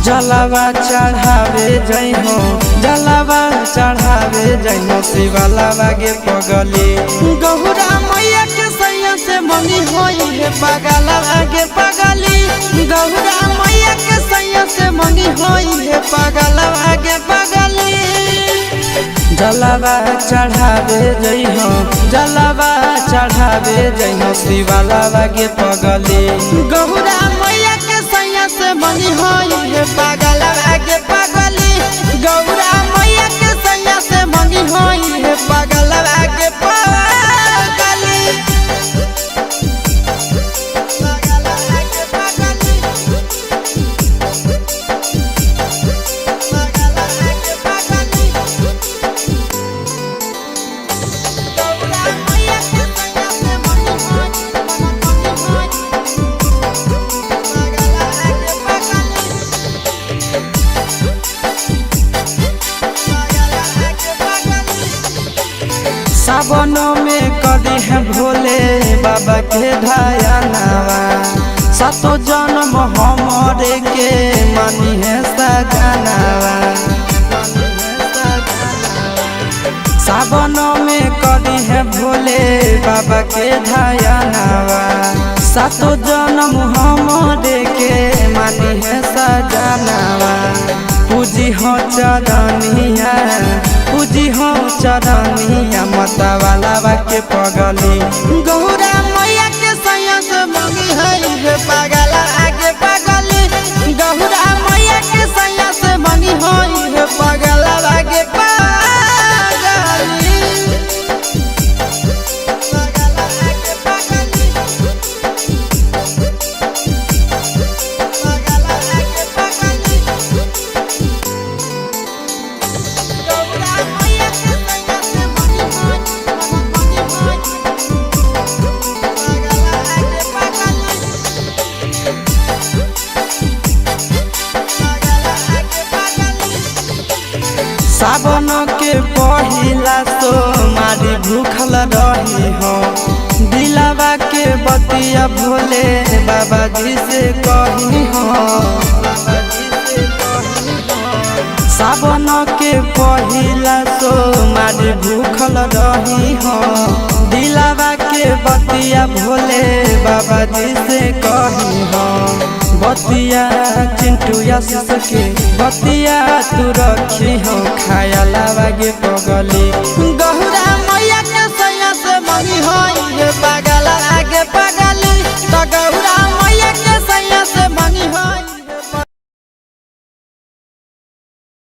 जलावा चढ़ावे जई हो, जलावा चढ़ावे जई हो शिवलावा गे पगली। गौरा मैया के सैया से मंगी होई है पगलावा गे पगली। गौरा मैया के सैया से मंगी होई है पगलावा गे पगली। जलावा चढ़ावे जई हो, जलावा चढ़ावे जई हो शिवलावा गे पगली। गौरा मैया के सैया से मंगी होई है पगलावा गे पगली। गौरा मैया के सैया से मंगी होई है पगलावा गे पगली। सावन में कदी है भोले बाबा के ढायनावा। सातो जन्म हमरे के मानी है सजनावा। सावन में कदी है भोले बाबा के ढायनावा। सातो जन्म हमरे के मानी है सजनावा। पूजी हो चरनिया, पूजी हो चरनिया मतवालावा के पगली। गौरा मैया के सैया से मंगी है पगलावा के पगली। गौरा मैया के सैया से मंगी है पगलावा के पगली। सावन के पहिला सोमारी भूखल रही हो। दिलावा के बतिया भोले बाबा जी से कही हो। सावन के पहिला सोमारी भूखल रही हो। दिलावा के बतिया भोले बाबा जी से कही हो। बतिया चिंटू आशीष के बतिया तू रखी हो खायलावा गे पगली। गौरा मैया के सैया से मंगी होई है पगली।